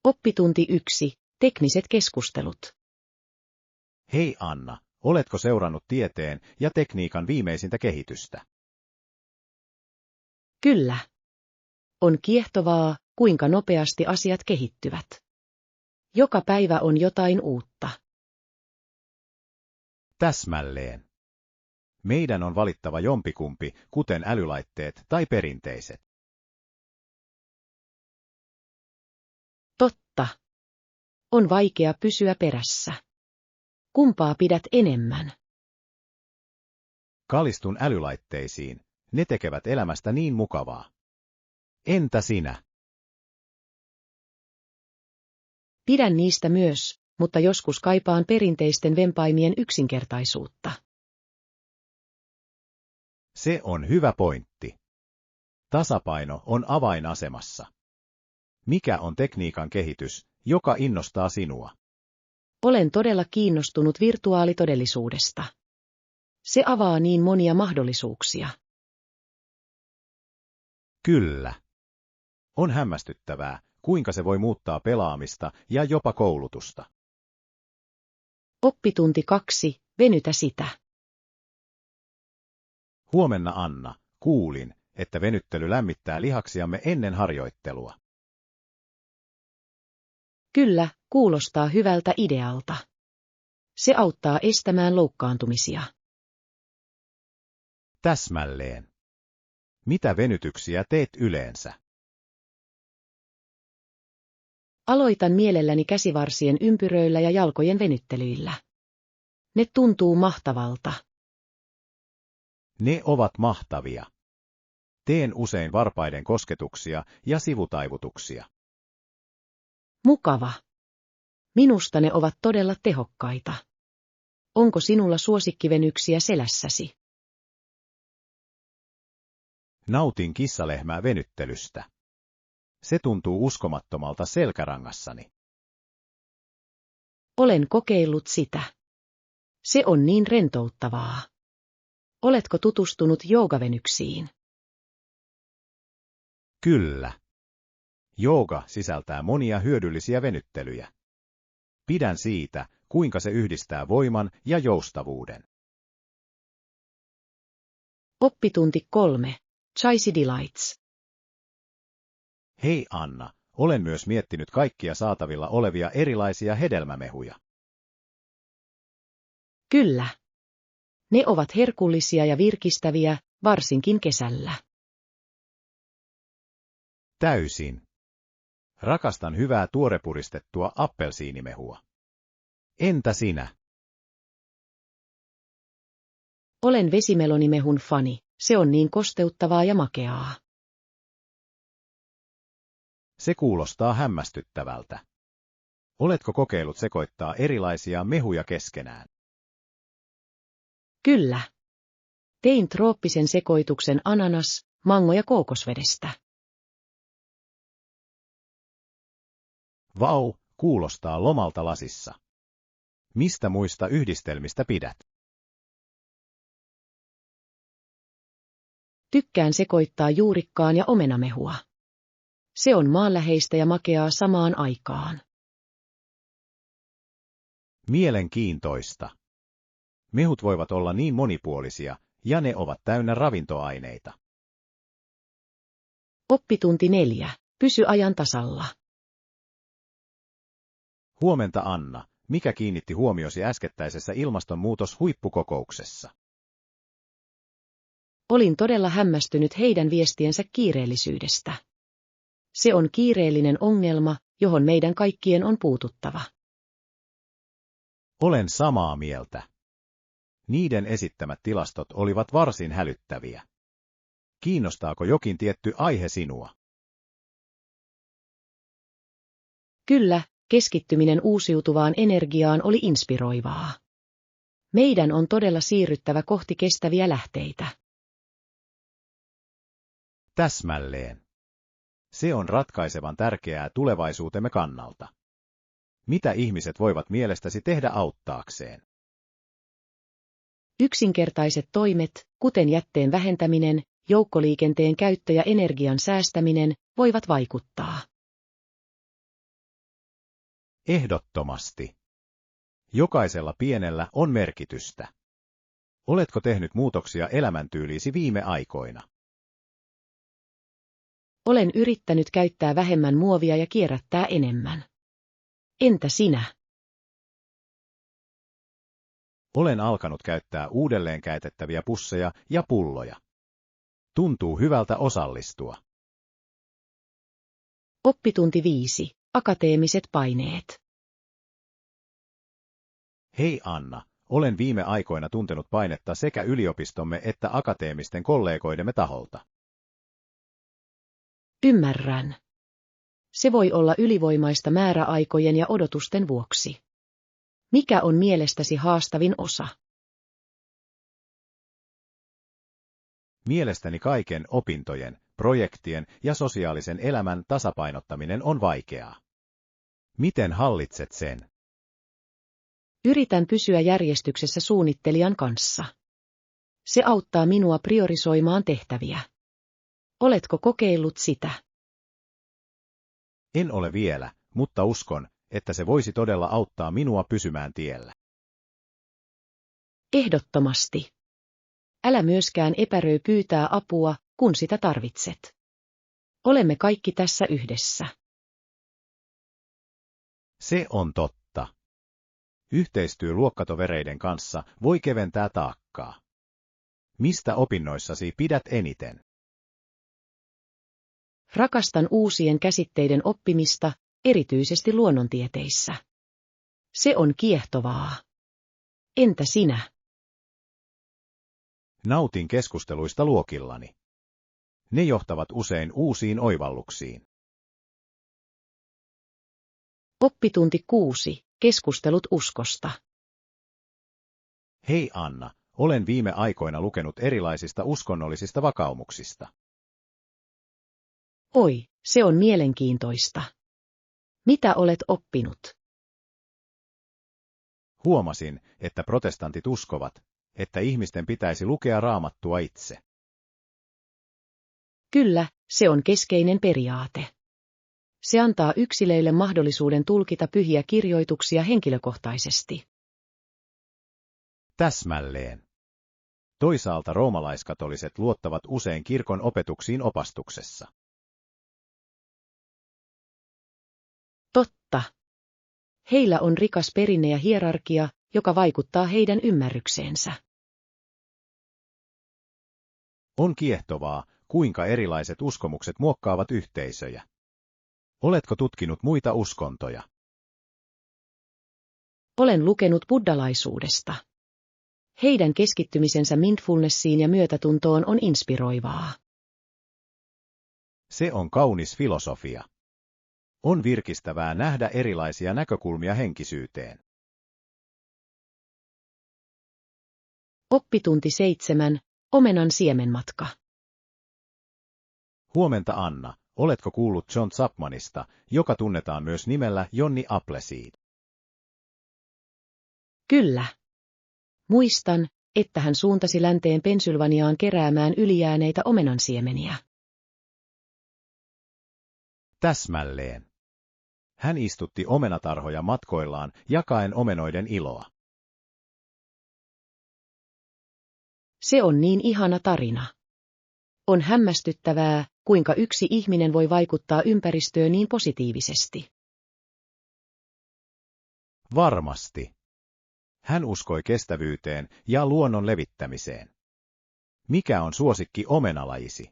Oppitunti 1. Tekniset keskustelut. Hei Anna, oletko seurannut tieteen ja tekniikan viimeisintä kehitystä? Kyllä. On kiehtovaa, kuinka nopeasti asiat kehittyvät. Joka päivä on jotain uutta. Täsmälleen. Meidän on valittava jompikumpi, kuten älylaitteet tai perinteiset. Totta. On vaikea pysyä perässä. Kumpaa pidät enemmän? Kalistun älylaitteisiin, ne tekevät elämästä niin mukavaa. Entä sinä? Pidän niistä myös, mutta joskus kaipaan perinteisten vempaimien yksinkertaisuutta. Se on hyvä pointti. Tasapaino on avainasemassa. Mikä on tekniikan kehitys, joka innostaa sinua? Olen todella kiinnostunut virtuaalitodellisuudesta. Se avaa niin monia mahdollisuuksia. Kyllä. On hämmästyttävää, kuinka se voi muuttaa pelaamista ja jopa koulutusta. Oppitunti 2. Venytä sitä. Huomenna Anna, kuulin, että venyttely lämmittää lihaksiamme ennen harjoittelua. Kyllä, kuulostaa hyvältä idealta. Se auttaa estämään loukkaantumisia. Täsmälleen. Mitä venytyksiä teet yleensä? Aloitan mielelläni käsivarsien ympyröillä ja jalkojen venyttelyillä. Ne tuntuu mahtavalta. Ne ovat mahtavia. Teen usein varpaiden kosketuksia ja sivutaivutuksia. Mukava. Minusta ne ovat todella tehokkaita. Onko sinulla suosikkivenyksiä selässäsi? Nautin kissalehmää venyttelystä. Se tuntuu uskomattomalta selkärangassani. Olen kokeillut sitä. Se on niin rentouttavaa. Oletko tutustunut joogavenyksiin? Kyllä. Jooga sisältää monia hyödyllisiä venyttelyjä. Pidän siitä, kuinka se yhdistää voiman ja joustavuuden. Oppitunti 3. Chasey Delights. Hei Anna, olen myös miettinyt kaikkia saatavilla olevia erilaisia hedelmämehuja. Kyllä. Ne ovat herkullisia ja virkistäviä, varsinkin kesällä. Täysin. Rakastan hyvää tuorepuristettua appelsiinimehua. Entä sinä? Olen vesimelonimehun fani, se on niin kosteuttavaa ja makeaa. Se kuulostaa hämmästyttävältä. Oletko kokeillut sekoittaa erilaisia mehuja keskenään? Kyllä. Tein trooppisen sekoituksen ananas, mango ja kookosvedestä. Vau, kuulostaa lomalta lasissa. Mistä muista yhdistelmistä pidät? Tykkään sekoittaa juurikkaan ja omenamehua. Se on maanläheistä ja makeaa samaan aikaan. Mielenkiintoista. Mehut voivat olla niin monipuolisia, ja ne ovat täynnä ravintoaineita. Oppitunti 4. Pysy ajan tasalla. Huomenta Anna, mikä kiinnitti huomiosi äskettäisessä ilmastonmuutoshuippukokouksessa? Olin todella hämmästynyt heidän viestiensä kiireellisyydestä. Se on kiireellinen ongelma, johon meidän kaikkien on puututtava. Olen samaa mieltä. Niiden esittämät tilastot olivat varsin hälyttäviä. Kiinnostaako jokin tietty aihe sinua? Kyllä, keskittyminen uusiutuvaan energiaan oli inspiroivaa. Meidän on todella siirryttävä kohti kestäviä lähteitä. Täsmälleen. Se on ratkaisevan tärkeää tulevaisuutemme kannalta. Mitä ihmiset voivat mielestäsi tehdä auttaakseen? Yksinkertaiset toimet, kuten jätteen vähentäminen, joukkoliikenteen käyttö ja energian säästäminen, voivat vaikuttaa. Ehdottomasti. Jokaisella pienellä on merkitystä. Oletko tehnyt muutoksia elämäntyyliisi viime aikoina? Olen yrittänyt käyttää vähemmän muovia ja kierrättää enemmän. Entä sinä? Olen alkanut käyttää uudelleen käytettäviä pusseja ja pulloja. Tuntuu hyvältä osallistua. Oppitunti 5. Akateemiset paineet. Hei Anna, olen viime aikoina tuntenut painetta sekä yliopistomme että akateemisten kollegoidemme taholta. Ymmärrän. Se voi olla ylivoimaista määräaikojen ja odotusten vuoksi. Mikä on mielestäsi haastavin osa? Mielestäni kaiken opintojen, projektien ja sosiaalisen elämän tasapainottaminen on vaikeaa. Miten hallitset sen? Yritän pysyä järjestyksessä suunnittelijan kanssa. Se auttaa minua priorisoimaan tehtäviä. Oletko kokeillut sitä? En ole vielä, mutta uskon, että se voisi todella auttaa minua pysymään tiellä. Ehdottomasti. Älä myöskään epäröi pyytää apua, kun sitä tarvitset. Olemme kaikki tässä yhdessä. Se on totta. Yhteistyö luokkatovereiden kanssa voi keventää taakkaa. Mistä opinnoissasi pidät eniten? Rakastan uusien käsitteiden oppimista, erityisesti luonnontieteissä. Se on kiehtovaa. Entä sinä? Nautin keskusteluista luokillani. Ne johtavat usein uusiin oivalluksiin. Oppitunti 6. Keskustelut uskosta. Hei Anna, olen viime aikoina lukenut erilaisista uskonnollisista vakaumuksista. Oi, se on mielenkiintoista. Mitä olet oppinut? Huomasin, että protestantit uskovat, että ihmisten pitäisi lukea Raamattua itse. Kyllä, se on keskeinen periaate. Se antaa yksilöille mahdollisuuden tulkita pyhiä kirjoituksia henkilökohtaisesti. Täsmälleen. Toisaalta roomalaiskatoliset luottavat usein kirkon opetuksiin opastuksessa. Totta. Heillä on rikas perinne ja hierarkia, joka vaikuttaa heidän ymmärrykseensä. On kiehtovaa, kuinka erilaiset uskomukset muokkaavat yhteisöjä. Oletko tutkinut muita uskontoja? Olen lukenut buddhalaisuudesta. Heidän keskittymisensä mindfulnessiin ja myötätuntoon on inspiroivaa. Se on kaunis filosofia. On virkistävää nähdä erilaisia näkökulmia henkisyyteen. Oppitunti 7. Omenan siemenmatka. Huomenta Anna, oletko kuullut John Chapmanista, joka tunnetaan myös nimellä Johnny Appleseed? Kyllä. Muistan, että hän suuntasi länteen Pennsylvaniaan keräämään ylijääneitä omenansiemeniä. Täsmälleen. Hän istutti omenatarhoja matkoillaan jakaen omenoiden iloa. Se on niin ihana tarina. On hämmästyttävää, kuinka yksi ihminen voi vaikuttaa ympäristöön niin positiivisesti. Varmasti. Hän uskoi kestävyyteen ja luonnon levittämiseen. Mikä on suosikki omenalajisi?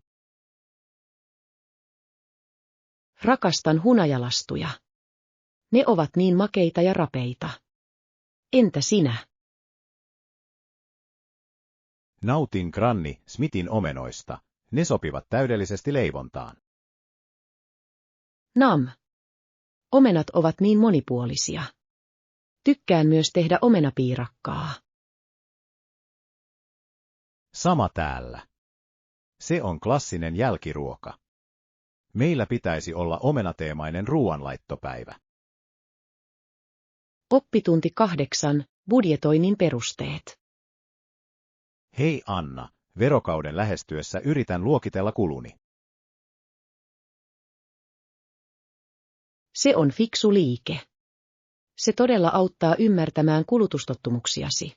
Rakastan hunajalastuja. Ne ovat niin makeita ja rapeita. Entä sinä? Nautin Granny Smithin omenoista. Ne sopivat täydellisesti leivontaan. Nam. Omenat ovat niin monipuolisia. Tykkään myös tehdä omenapiirakkaa. Sama täällä. Se on klassinen jälkiruoka. Meillä pitäisi olla omenateemainen ruoanlaittopäivä. Oppitunti 8. Budjetoinnin perusteet. Hei Anna, verokauden lähestyessä yritän luokitella kuluni. Se on fiksu liike. Se todella auttaa ymmärtämään kulutustottumuksiasi.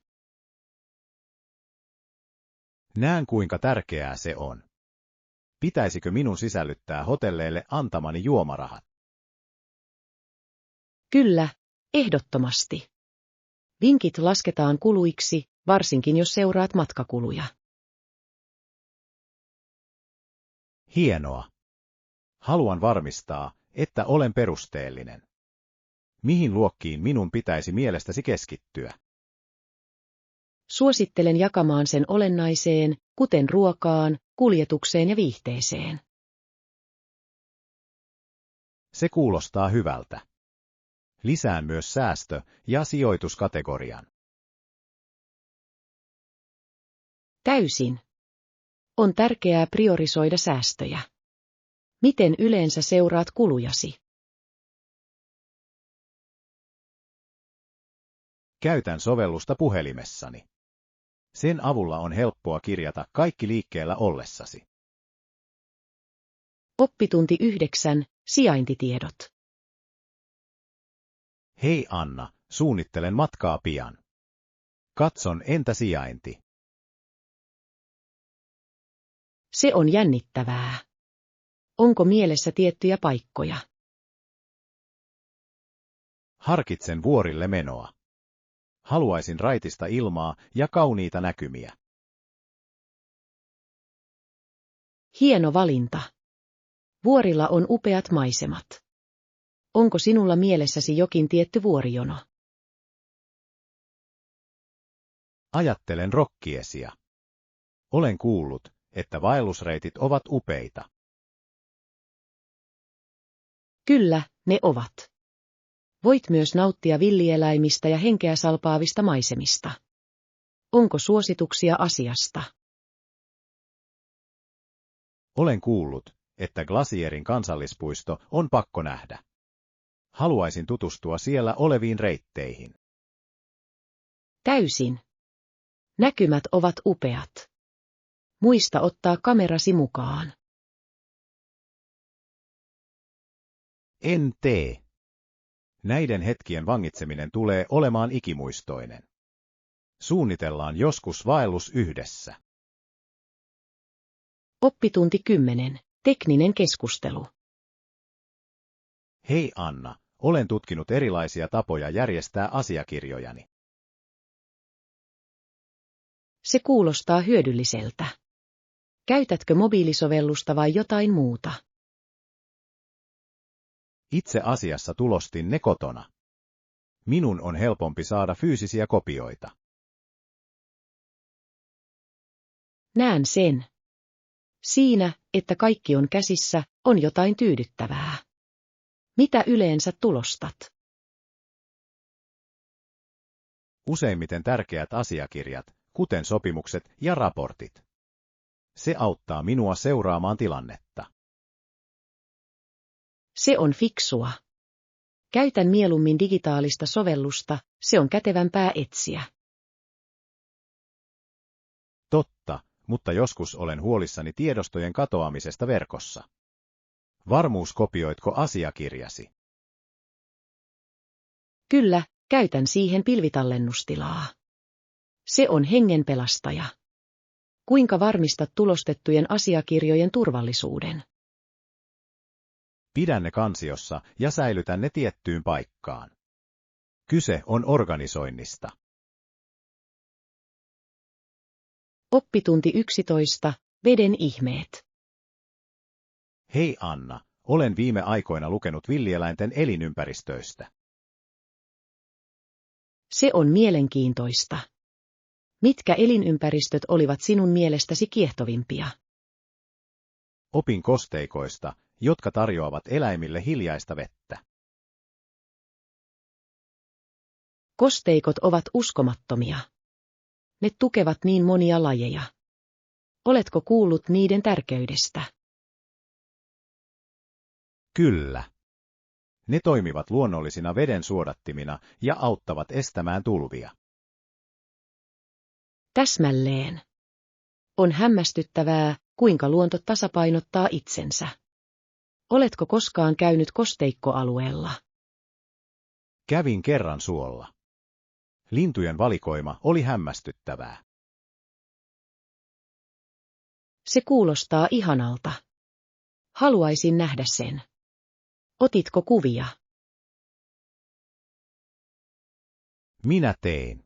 Näen kuinka tärkeää se on. Pitäisikö minun sisällyttää hotelleille antamani juomarahat? Kyllä, ehdottomasti. Vinkit lasketaan kuluiksi, varsinkin jos seuraat matkakuluja. Hienoa. Haluan varmistaa, että olen perusteellinen. Mihin luokkiin minun pitäisi mielestäsi keskittyä? Suosittelen jakamaan sen olennaiseen, kuten ruokaan, kuljetukseen ja viihteeseen. Se kuulostaa hyvältä. Lisään myös säästö- ja sijoituskategorian. Täysin. On tärkeää priorisoida säästöjä. Miten yleensä seuraat kulujasi? Käytän sovellusta puhelimessani. Sen avulla on helppoa kirjata kaikki liikkeellä ollessasi. Oppitunti 9. Sijaintitiedot. Hei Anna, suunnittelen matkaa pian. Katson entä sijainti. Se on jännittävää. Onko mielessä tiettyjä paikkoja? Harkitsen vuorille menoa. Haluaisin raitista ilmaa ja kauniita näkymiä. Hieno valinta. Vuorilla on upeat maisemat. Onko sinulla mielessäsi jokin tietty vuorijono? Ajattelen Rokkiesia. Olen kuullut, että vaellusreitit ovat upeita. Kyllä, ne ovat. Voit myös nauttia villieläimistä ja henkeä salpaavista maisemista. Onko suosituksia asiasta? Olen kuullut, että Glacierin kansallispuisto on pakko nähdä. Haluaisin tutustua siellä oleviin reitteihin. Täysin. Näkymät ovat upeat. Muista ottaa kamerasi mukaan. En tee. Näiden hetkien vangitseminen tulee olemaan ikimuistoinen. Suunnitellaan joskus vaellus yhdessä. Oppitunti 10. Tekninen keskustelu. Hei Anna, olen tutkinut erilaisia tapoja järjestää asiakirjojani. Se kuulostaa hyödylliseltä. Käytätkö mobiilisovellusta vai jotain muuta? Itse asiassa tulostin ne kotona. Minun on helpompi saada fyysisiä kopioita. Näen sen. Siinä, että kaikki on käsissä, on jotain tyydyttävää. Mitä yleensä tulostat? Useimmiten tärkeät asiakirjat, kuten sopimukset ja raportit. Se auttaa minua seuraamaan tilannetta. Se on fiksua. Käytän mieluummin digitaalista sovellusta, se on kätevämpää etsiä. Totta, mutta joskus olen huolissani tiedostojen katoamisesta verkossa. Varmuuskopioitko asiakirjasi? Kyllä, käytän siihen pilvitallennustilaa. Se on hengenpelastaja. Kuinka varmistat tulostettujen asiakirjojen turvallisuuden? Pidän ne kansiossa ja säilytän ne tiettyyn paikkaan. Kyse on organisoinnista. Oppitunti 11. Veden ihmeet. Hei Anna, olen viime aikoina lukenut villieläinten elinympäristöistä. Se on mielenkiintoista. Mitkä elinympäristöt olivat sinun mielestäsi kiehtovimpia? Opin kosteikoista, jotka tarjoavat eläimille hiljaista vettä. Kosteikot ovat uskomattomia. Ne tukevat niin monia lajeja. Oletko kuullut niiden tärkeydestä? Kyllä. Ne toimivat luonnollisina veden suodattimina ja auttavat estämään tulvia. Täsmälleen. On hämmästyttävää, kuinka luonto tasapainottaa itsensä. Oletko koskaan käynyt kosteikkoalueella? Kävin kerran suolla. Lintujen valikoima oli hämmästyttävää. Se kuulostaa ihanalta. Haluaisin nähdä sen. Otitko kuvia? Minä tein.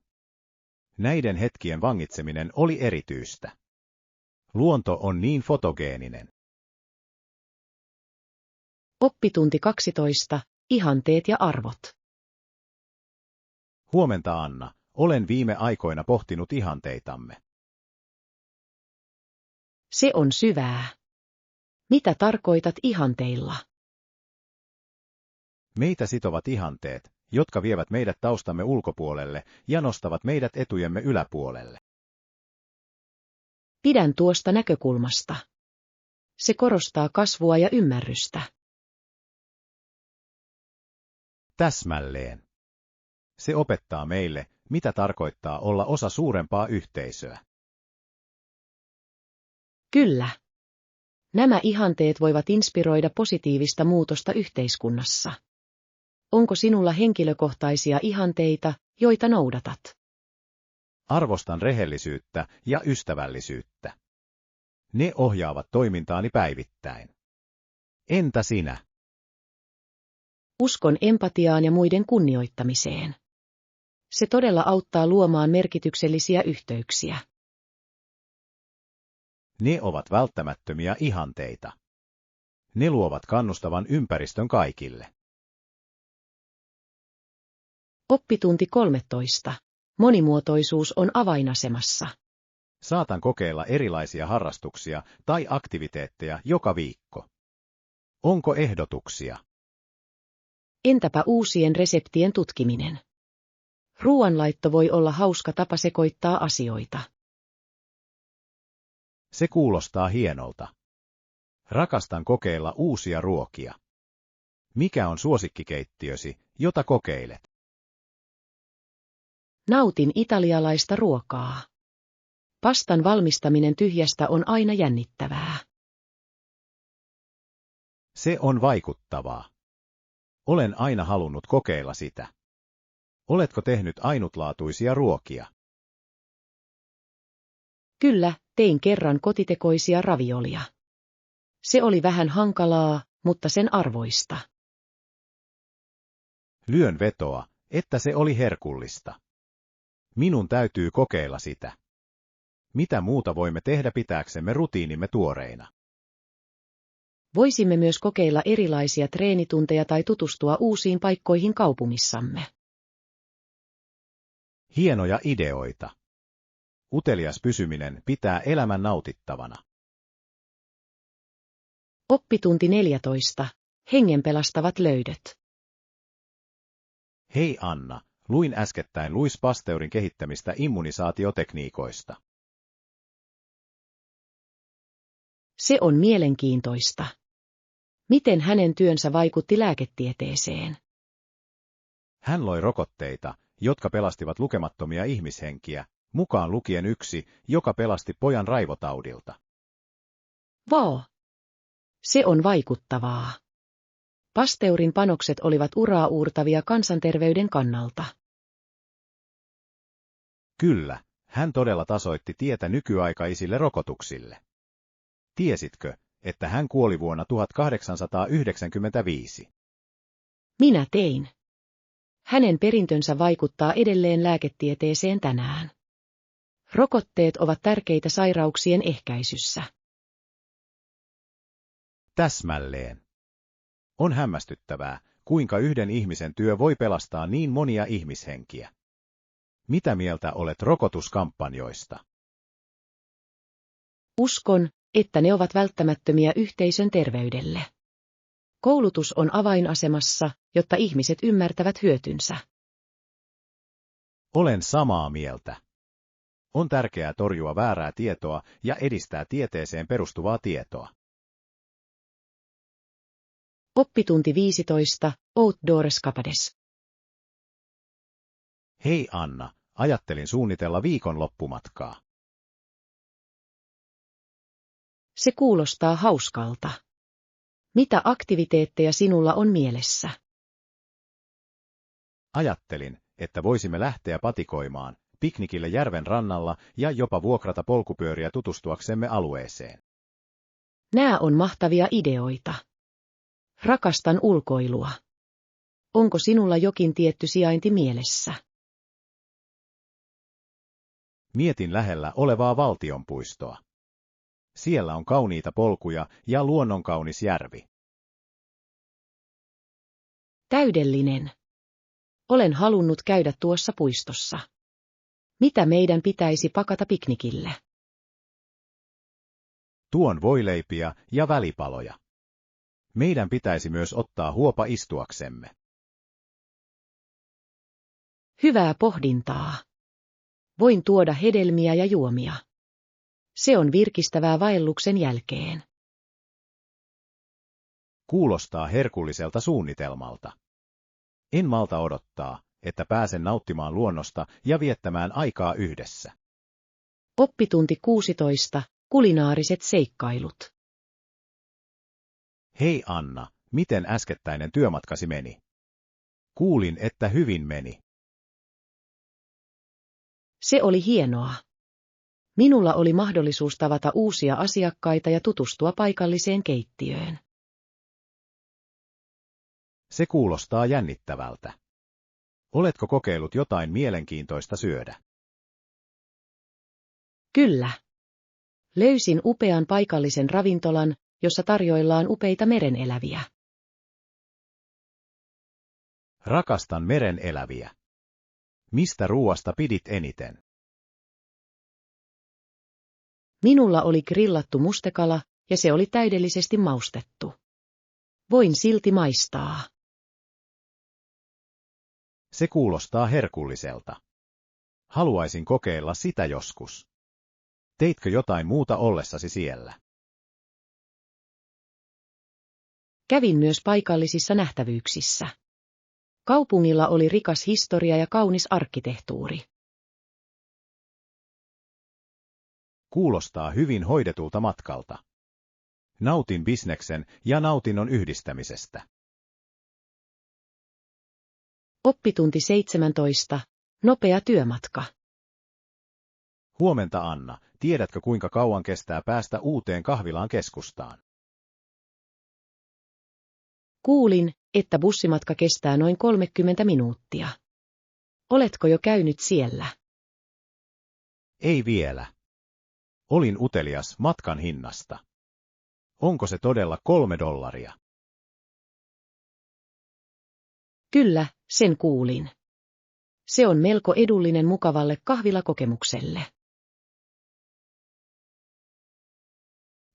Näiden hetkien vangitseminen oli erityistä. Luonto on niin fotogeeninen. Oppitunti 12. Ihanteet ja arvot. Huomenta, Anna. Olen viime aikoina pohtinut ihanteitamme. Se on syvää. Mitä tarkoitat ihanteilla? Meitä sitovat ihanteet, jotka vievät meidät taustamme ulkopuolelle ja nostavat meidät etujemme yläpuolelle. Pidän tuosta näkökulmasta. Se korostaa kasvua ja ymmärrystä. Täsmälleen. Se opettaa meille, mitä tarkoittaa olla osa suurempaa yhteisöä. Kyllä. Nämä ihanteet voivat inspiroida positiivista muutosta yhteiskunnassa. Onko sinulla henkilökohtaisia ihanteita, joita noudatat? Arvostan rehellisyyttä ja ystävällisyyttä. Ne ohjaavat toimintaani päivittäin. Entä sinä? Uskon empatiaan ja muiden kunnioittamiseen. Se todella auttaa luomaan merkityksellisiä yhteyksiä. Ne ovat välttämättömiä ihanteita. Ne luovat kannustavan ympäristön kaikille. Oppitunti 13. Monimuotoisuus on avainasemassa. Saatan kokeilla erilaisia harrastuksia tai aktiviteetteja joka viikko. Onko ehdotuksia? Entäpä uusien reseptien tutkiminen? Ruoanlaitto voi olla hauska tapa sekoittaa asioita. Se kuulostaa hienolta. Rakastan kokeilla uusia ruokia. Mikä on suosikkikeittiösi, jota kokeilet? Nautin italialaista ruokaa. Pastan valmistaminen tyhjästä on aina jännittävää. Se on vaikuttavaa. Olen aina halunnut kokeilla sitä. Oletko tehnyt ainutlaatuisia ruokia? Kyllä, tein kerran kotitekoisia raviolia. Se oli vähän hankalaa, mutta sen arvoista. Lyön vetoa, että se oli herkullista. Minun täytyy kokeilla sitä. Mitä muuta voimme tehdä pitääksemme rutiinimme tuoreina? Voisimme myös kokeilla erilaisia treenitunteja tai tutustua uusiin paikkoihin kaupungissamme. Hienoja ideoita. Utelias pysyminen pitää elämän nautittavana. Oppitunti 14. Hengenpelastavat löydöt. Hei Anna, luin äskettäin Louis Pasteurin kehittämistä immunisaatiotekniikoista. Se on mielenkiintoista. Miten hänen työnsä vaikutti lääketieteeseen? Hän loi rokotteita, jotka pelastivat lukemattomia ihmishenkiä, mukaan lukien yksi, joka pelasti pojan raivotaudilta. Vau! Se on vaikuttavaa. Pasteurin panokset olivat uraa uurtavia kansanterveyden kannalta. Kyllä, hän todella tasoitti tietä nykyaikaisille rokotuksille. Tiesitkö, että hän kuoli vuonna 1895? Minä tein. Hänen perintönsä vaikuttaa edelleen lääketieteeseen tänään. Rokotteet ovat tärkeitä sairauksien ehkäisyssä. Täsmälleen. On hämmästyttävää, kuinka yhden ihmisen työ voi pelastaa niin monia ihmishenkiä. Mitä mieltä olet rokotuskampanjoista? Uskon, että ne ovat välttämättömiä yhteisön terveydelle. Koulutus on avainasemassa, jotta ihmiset ymmärtävät hyötynsä. Olen samaa mieltä. On tärkeää torjua väärää tietoa ja edistää tieteeseen perustuvaa tietoa. Oppitunti 15. Outdoor escapades. Hei Anna, ajattelin suunnitella viikonloppumatkaa. Se kuulostaa hauskalta. Mitä aktiviteetteja sinulla on mielessä? Ajattelin, että voisimme lähteä patikoimaan, piknikille järven rannalla ja jopa vuokrata polkupyöriä tutustuaksemme alueeseen. Nämä on mahtavia ideoita. Rakastan ulkoilua. Onko sinulla jokin tietty sijainti mielessä? Mietin lähellä olevaa valtionpuistoa. Siellä on kauniita polkuja ja luonnonkaunis järvi. Täydellinen. Olen halunnut käydä tuossa puistossa. Mitä meidän pitäisi pakata piknikille? Tuon voileipiä ja välipaloja. Meidän pitäisi myös ottaa huopa istuaksemme. Hyvää pohdintaa. Voin tuoda hedelmiä ja juomia. Se on virkistävää vaelluksen jälkeen. Kuulostaa herkulliselta suunnitelmalta. En malta odottaa, että pääsen nauttimaan luonnosta ja viettämään aikaa yhdessä. Oppitunti 16. Kulinaariset seikkailut. Hei Anna, miten äskettäinen työmatkasi meni? Kuulin, että hyvin meni. Se oli hienoa. Minulla oli mahdollisuus tavata uusia asiakkaita ja tutustua paikalliseen keittiöön. Se kuulostaa jännittävältä. Oletko kokeillut jotain mielenkiintoista syödä? Kyllä. Löysin upean paikallisen ravintolan, jossa tarjoillaan upeita mereneläviä. Rakastan mereneläviä. Mistä ruuasta pidit eniten? Minulla oli grillattu mustekala, ja se oli täydellisesti maustettu. Voin silti maistaa. Se kuulostaa herkulliselta. Haluaisin kokeilla sitä joskus. Teitkö jotain muuta ollessasi siellä? Kävin myös paikallisissa nähtävyyksissä. Kaupungilla oli rikas historia ja kaunis arkkitehtuuri. Kuulostaa hyvin hoidetulta matkalta. Nautin bisneksen ja nautinnon yhdistämisestä. Oppitunti 17. Nopea työmatka. Huomenta Anna, tiedätkö kuinka kauan kestää päästä uuteen kahvilaan keskustaan? Kuulin, että bussimatka kestää noin 30 minuuttia. Oletko jo käynyt siellä? Ei vielä. Olin utelias matkan hinnasta. Onko se todella $3? Kyllä, sen kuulin. Se on melko edullinen mukavalle kahvilakokemukselle.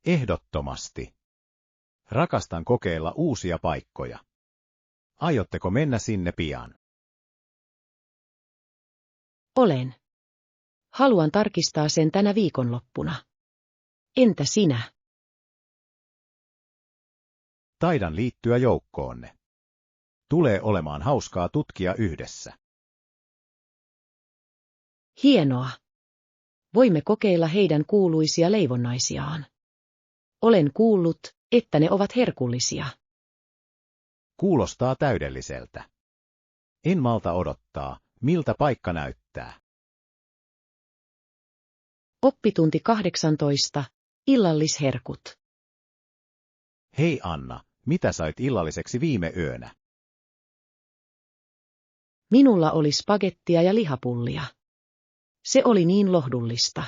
Ehdottomasti. Rakastan kokeilla uusia paikkoja. Aiotteko mennä sinne pian? Olen. Haluan tarkistaa sen tänä viikonloppuna. Entä sinä? Taidan liittyä joukkoonne. Tulee olemaan hauskaa tutkia yhdessä. Hienoa. Voimme kokeilla heidän kuuluisia leivonnaisiaan. Olen kuullut, että ne ovat herkullisia. Kuulostaa täydelliseltä. En malta odottaa, miltä paikka näyttää. Oppitunti 18. Illallisherkut. Hei Anna, mitä sait illalliseksi viime yönä? Minulla oli spagettia ja lihapullia. Se oli niin lohdullista.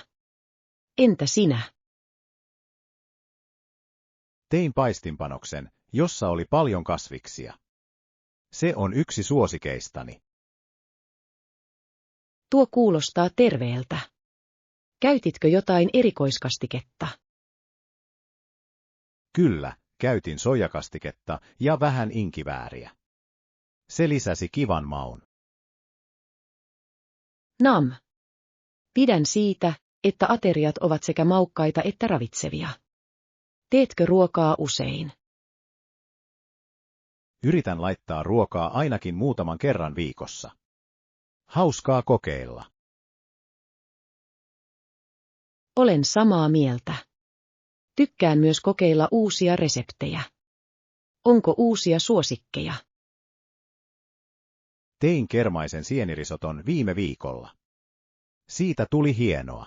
Entä sinä? Tein paistinpanoksen, jossa oli paljon kasviksia. Se on yksi suosikeistani. Tuo kuulostaa terveeltä. Käytitkö jotain erikoiskastiketta? Kyllä, käytin soijakastiketta ja vähän inkivääriä. Se lisäsi kivan maun. Nam. Pidän siitä, että ateriat ovat sekä maukkaita että ravitsevia. Teetkö ruokaa usein? Yritän laittaa ruokaa ainakin muutaman kerran viikossa. Hauskaa kokeilla. Olen samaa mieltä. Tykkään myös kokeilla uusia reseptejä. Onko uusia suosikkeja? Tein kermaisen sienirisoton viime viikolla. Siitä tuli hienoa.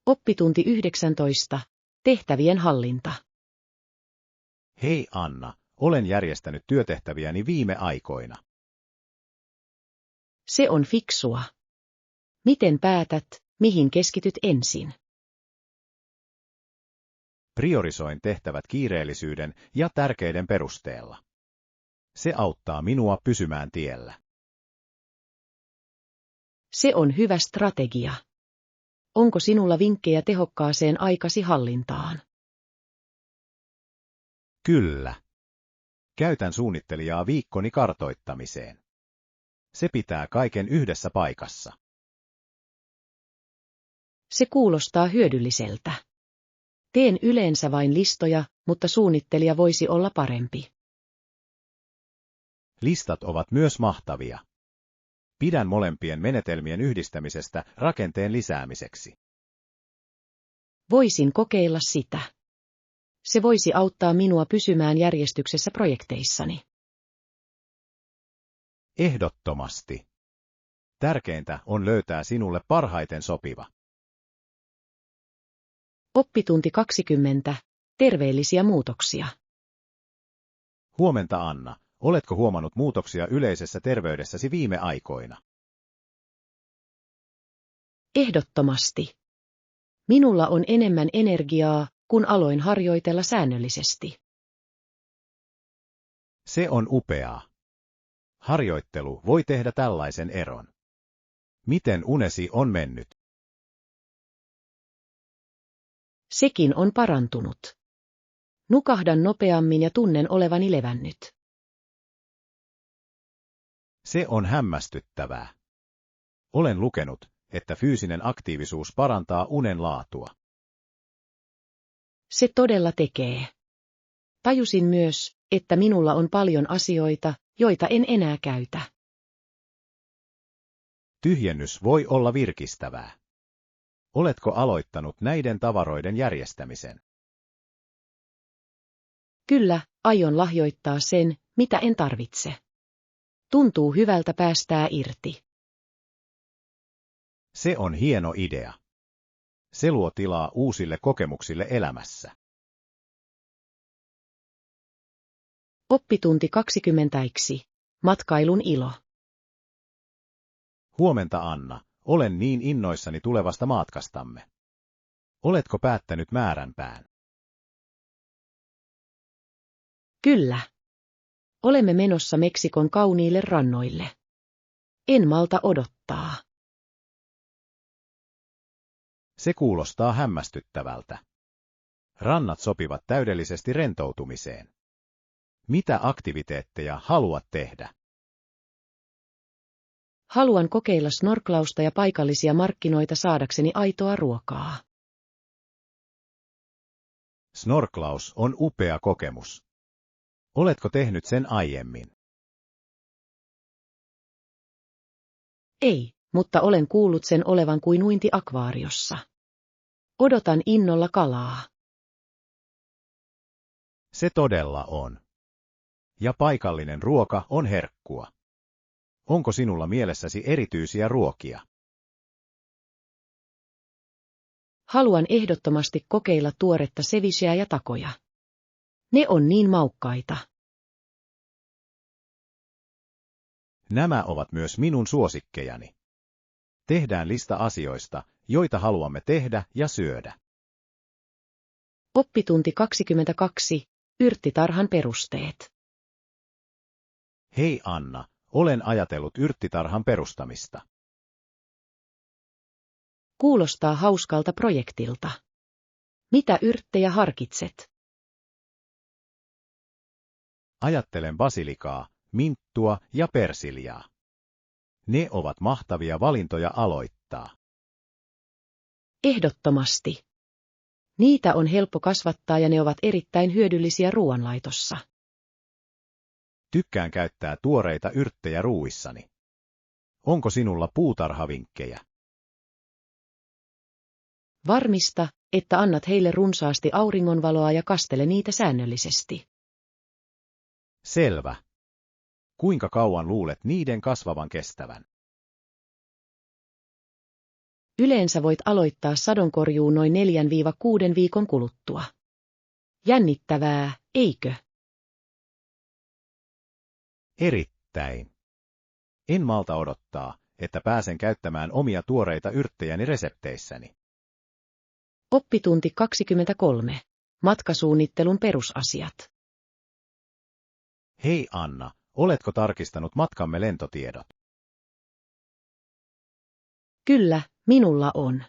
Oppitunti 19. Tehtävien hallinta. Hei Anna, olen järjestänyt työtehtäviäni viime aikoina. Se on fiksua. Miten päätät, mihin keskityt ensin? Priorisoin tehtävät kiireellisyyden ja tärkeiden perusteella. Se auttaa minua pysymään tiellä. Se on hyvä strategia. Onko sinulla vinkkejä tehokkaaseen aikasi hallintaan? Kyllä. Käytän suunnittelijaa viikkoni kartoittamiseen. Se pitää kaiken yhdessä paikassa. Se kuulostaa hyödylliseltä. Teen yleensä vain listoja, mutta suunnittelija voisi olla parempi. Listat ovat myös mahtavia. Pidän molempien menetelmien yhdistämisestä rakenteen lisäämiseksi. Voisin kokeilla sitä. Se voisi auttaa minua pysymään järjestyksessä projekteissani. Ehdottomasti. Tärkeintä on löytää sinulle parhaiten sopiva. Oppitunti 20. Terveellisiä muutoksia. Huomenta Anna, oletko huomannut muutoksia yleisessä terveydessäsi viime aikoina? Ehdottomasti. Minulla on enemmän energiaa, kun aloin harjoitella säännöllisesti. Se on upeaa. Harjoittelu voi tehdä tällaisen eron. Miten unesi on mennyt? Sekin on parantunut. Nukahdan nopeammin ja tunnen olevani levännyt. Se on hämmästyttävää. Olen lukenut, että fyysinen aktiivisuus parantaa unen laatua. Se todella tekee. Tajusin myös, että minulla on paljon asioita, joita en enää käytä. Tyhjennys voi olla virkistävää. Oletko aloittanut näiden tavaroiden järjestämisen? Kyllä, aion lahjoittaa sen, mitä en tarvitse. Tuntuu hyvältä päästää irti. Se on hieno idea. Se luo tilaa uusille kokemuksille elämässä. Oppitunti 20. Matkailun ilo. Huomenta Anna, olen niin innoissani tulevasta matkastamme. Oletko päättänyt määränpään? Kyllä. Olemme menossa Meksikon kauniille rannoille. En malta odottaa. Se kuulostaa hämmästyttävältä. Rannat sopivat täydellisesti rentoutumiseen. Mitä aktiviteetteja haluat tehdä? Haluan kokeilla snorklausta ja paikallisia markkinoita saadakseni aitoa ruokaa. Snorklaus on upea kokemus. Oletko tehnyt sen aiemmin? Ei, mutta olen kuullut sen olevan kuin uinti akvaariossa. Odotan innolla kalaa. Se todella on. Ja paikallinen ruoka on herkkua. Onko sinulla mielessäsi erityisiä ruokia? Haluan ehdottomasti kokeilla tuoretta cevicheä ja takoja. Ne on niin maukkaita. Nämä ovat myös minun suosikkejani. Tehdään lista asioista, joita haluamme tehdä ja syödä. Oppitunti 22. Yrttitarhan perusteet. Hei Anna, olen ajatellut yrttitarhan perustamista. Kuulostaa hauskalta projektilta. Mitä yrttejä harkitset? Ajattelen basilikaa, minttua ja persiljaa. Ne ovat mahtavia valintoja aloittaa. Ehdottomasti. Niitä on helppo kasvattaa ja ne ovat erittäin hyödyllisiä ruoanlaitossa. Tykkään käyttää tuoreita yrttejä ruuissani. Onko sinulla puutarhavinkkejä? Varmista, että annat heille runsaasti auringonvaloa ja kastele niitä säännöllisesti. Selvä. Kuinka kauan luulet niiden kasvavan kestävän? Yleensä voit aloittaa sadonkorjuun noin 4–6 viikon kuluttua. Jännittävää, eikö? Erittäin. En malta odottaa, että pääsen käyttämään omia tuoreita yrttejäni resepteissäni. Oppitunti 23. Matkasuunnittelun perusasiat. Hei Anna, oletko tarkistanut matkamme lentotiedot? Kyllä, minulla on.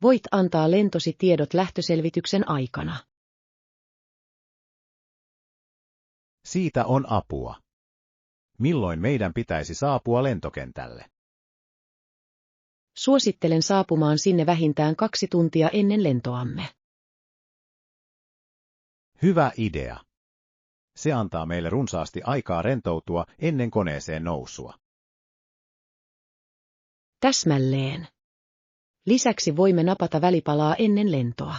Voit antaa lentosi tiedot lähtöselvityksen aikana. Siitä on apua. Milloin meidän pitäisi saapua lentokentälle? Suosittelen saapumaan sinne vähintään 2 tuntia ennen lentoamme. Hyvä idea. Se antaa meille runsaasti aikaa rentoutua ennen koneeseen nousua. Täsmälleen. Lisäksi voimme napata välipalaa ennen lentoa.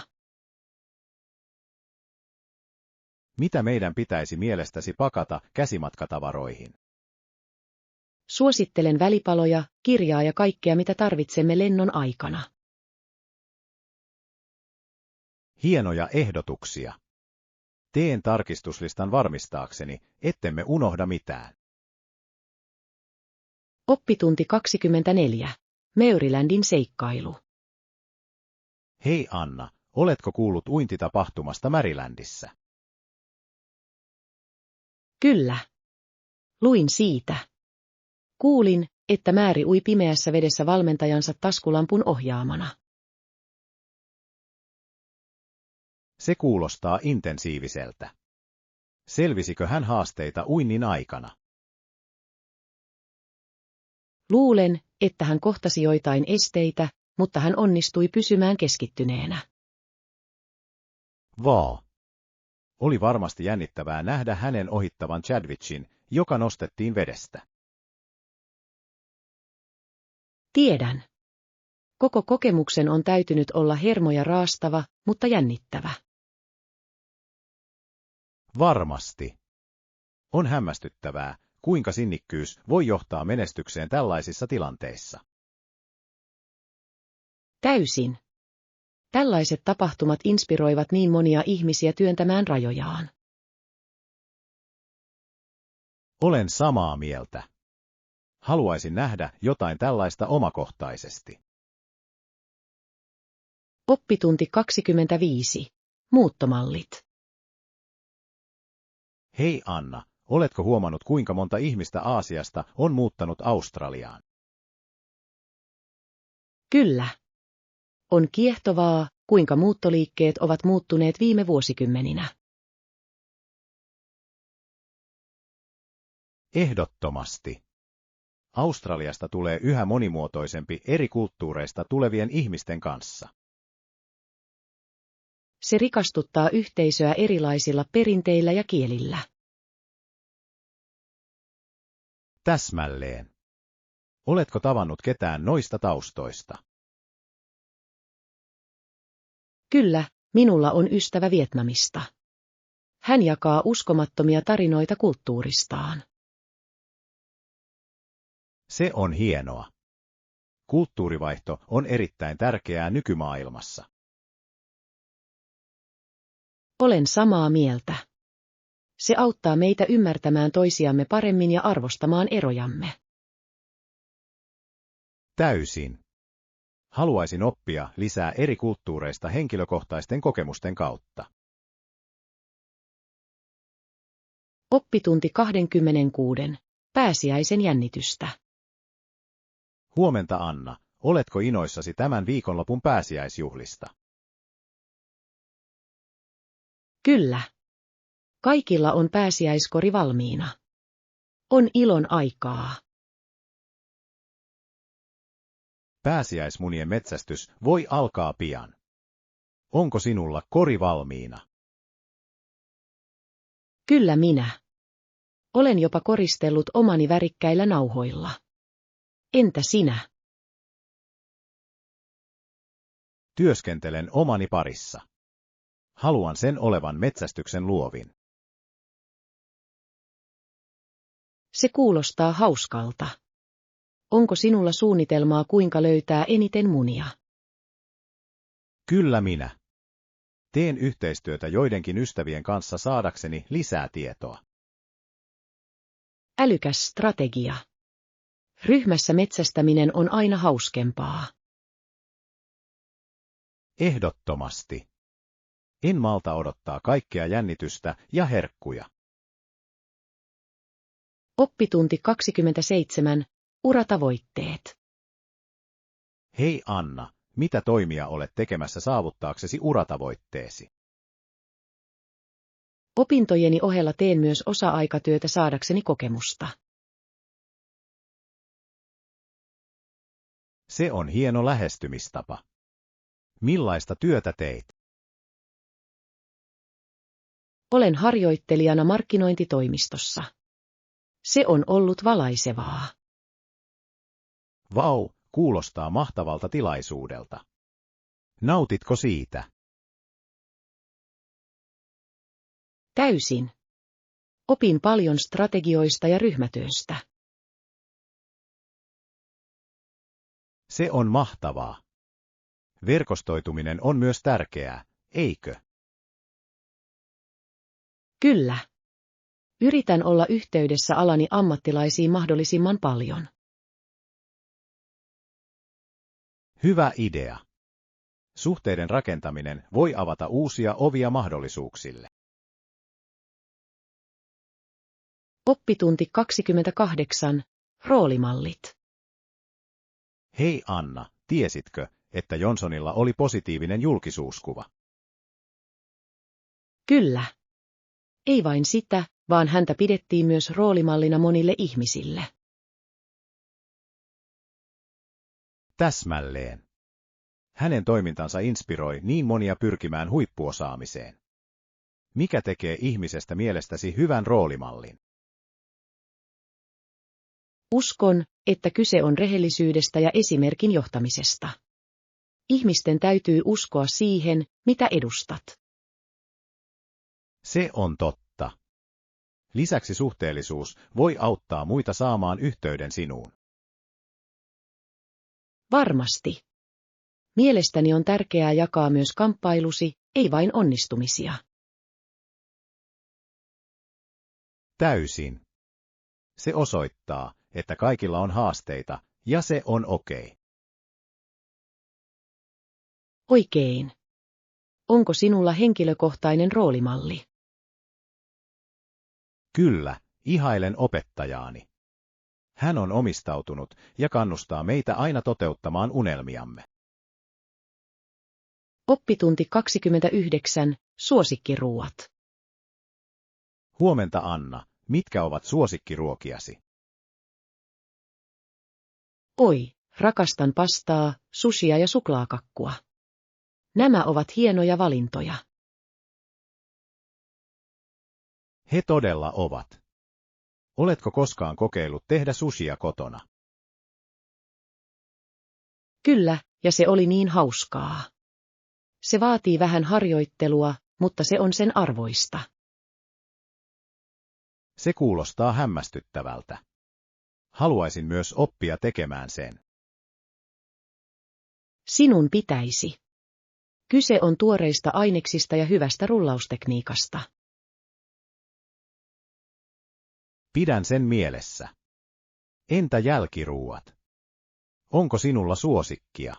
Mitä meidän pitäisi mielestäsi pakata käsimatkatavaroihin? Suosittelen välipaloja, kirjaa ja kaikkea mitä tarvitsemme lennon aikana. Hienoja ehdotuksia. Teen tarkistuslistan varmistaakseni, ettemme unohda mitään. Oppitunti 24. Marylandin seikkailu. Hei Anna, oletko kuullut uintitapahtumasta Marylandissa? Kyllä. Luin siitä. Kuulin, että Mary ui pimeässä vedessä valmentajansa taskulampun ohjaamana. Se kuulostaa intensiiviseltä. Selvisikö hän haasteita uinnin aikana? Luulen, että hän kohtasi joitain esteitä, mutta hän onnistui pysymään keskittyneenä. Vaa. Oli varmasti jännittävää nähdä hänen ohittavan Chadwichin, joka nostettiin vedestä. Tiedän. Koko kokemuksen on täytynyt olla hermoja raastava, mutta jännittävä. Varmasti. On hämmästyttävää, kuinka sinnikkyys voi johtaa menestykseen tällaisissa tilanteissa. Täysin. Tällaiset tapahtumat inspiroivat niin monia ihmisiä työntämään rajojaan. Olen samaa mieltä. Haluaisin nähdä jotain tällaista omakohtaisesti. Oppitunti 25. Muuttomallit. Hei Anna, oletko huomannut kuinka monta ihmistä Aasiasta on muuttanut Australiaan? Kyllä. On kiehtovaa, kuinka muuttoliikkeet ovat muuttuneet viime vuosikymmeninä. Ehdottomasti. Australiasta tulee yhä monimuotoisempi eri kulttuureista tulevien ihmisten kanssa. Se rikastuttaa yhteisöä erilaisilla perinteillä ja kielillä. Täsmälleen. Oletko tavannut ketään noista taustoista? Kyllä, minulla on ystävä Vietnamista. Hän jakaa uskomattomia tarinoita kulttuuristaan. Se on hienoa. Kulttuurivaihto on erittäin tärkeää nykymaailmassa. Olen samaa mieltä. Se auttaa meitä ymmärtämään toisiamme paremmin ja arvostamaan erojamme. Täysin. Haluaisin oppia lisää eri kulttuureista henkilökohtaisten kokemusten kautta. Oppitunti 26. Pääsiäisen jännitystä. Huomenta Anna, oletko innoissasi tämän viikonlopun pääsiäisjuhlista? Kyllä. Kaikilla on pääsiäiskori valmiina. On ilon aikaa. Pääsiäismunien metsästys voi alkaa pian. Onko sinulla kori valmiina? Kyllä minä. Olen jopa koristellut omani värikkäillä nauhoilla. Entä sinä? Työskentelen omani parissa. Haluan sen olevan metsästyksen luovin. Se kuulostaa hauskalta. Onko sinulla suunnitelmaa, kuinka löytää eniten munia? Kyllä minä. Teen yhteistyötä joidenkin ystävien kanssa saadakseni lisää tietoa. Älykäs strategia. Ryhmässä metsästäminen on aina hauskempaa. Ehdottomasti. En malta odottaa kaikkea jännitystä ja herkkuja. Oppitunti 27. Uratavoitteet. Hei Anna, mitä toimia olet tekemässä saavuttaaksesi uratavoitteesi? Opintojeni ohella teen myös osa-aikatyötä saadakseni kokemusta. Se on hieno lähestymistapa. Millaista työtä teit? Olen harjoittelijana markkinointitoimistossa. Se on ollut valaisevaa. Vau, kuulostaa mahtavalta tilaisuudelta. Nautitko siitä? Täysin. Opin paljon strategioista ja ryhmätyöstä. Se on mahtavaa. Verkostoituminen on myös tärkeää, eikö? Kyllä. Yritän olla yhteydessä alani ammattilaisiin mahdollisimman paljon. Hyvä idea. Suhteiden rakentaminen voi avata uusia ovia mahdollisuuksille. Oppitunti 28. Roolimallit. Hei Anna, tiesitkö, että Johnsonilla oli positiivinen julkisuuskuva? Kyllä. Ei vain sitä, vaan häntä pidettiin myös roolimallina monille ihmisille. Täsmälleen. Hänen toimintansa inspiroi niin monia pyrkimään huippuosaamiseen. Mikä tekee ihmisestä mielestäsi hyvän roolimallin? Uskon, että kyse on rehellisyydestä ja esimerkin johtamisesta. Ihmisten täytyy uskoa siihen, mitä edustat. Se on totta. Lisäksi suhteellisuus voi auttaa muita saamaan yhteyden sinuun. Varmasti. Mielestäni on tärkeää jakaa myös kamppailusi, ei vain onnistumisia. Täysin. Se osoittaa, että kaikilla on haasteita, ja se on okei. Oikein. Onko sinulla henkilökohtainen roolimalli? Kyllä, ihailen opettajaani. Hän on omistautunut ja kannustaa meitä aina toteuttamaan unelmiamme. Oppitunti 29. Suosikkiruuat. Huomenta Anna, mitkä ovat suosikkiruokiasi? Oi, rakastan pastaa, sushia ja suklaakakkua. Nämä ovat hienoja valintoja. He todella ovat. Oletko koskaan kokeillut tehdä sushia kotona? Kyllä, ja se oli niin hauskaa. Se vaatii vähän harjoittelua, mutta se on sen arvoista. Se kuulostaa hämmästyttävältä. Haluaisin myös oppia tekemään sen. Sinun pitäisi. Kyse on tuoreista aineksista ja hyvästä rullaustekniikasta. Pidän sen mielessä. Entä jälkiruuat? Onko sinulla suosikkia?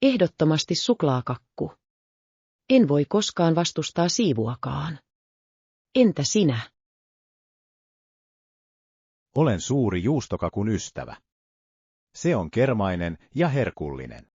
Ehdottomasti suklaakakku. En voi koskaan vastustaa siivuakaan. Entä sinä? Olen suuri juustokakun ystävä. Se on kermainen ja herkullinen.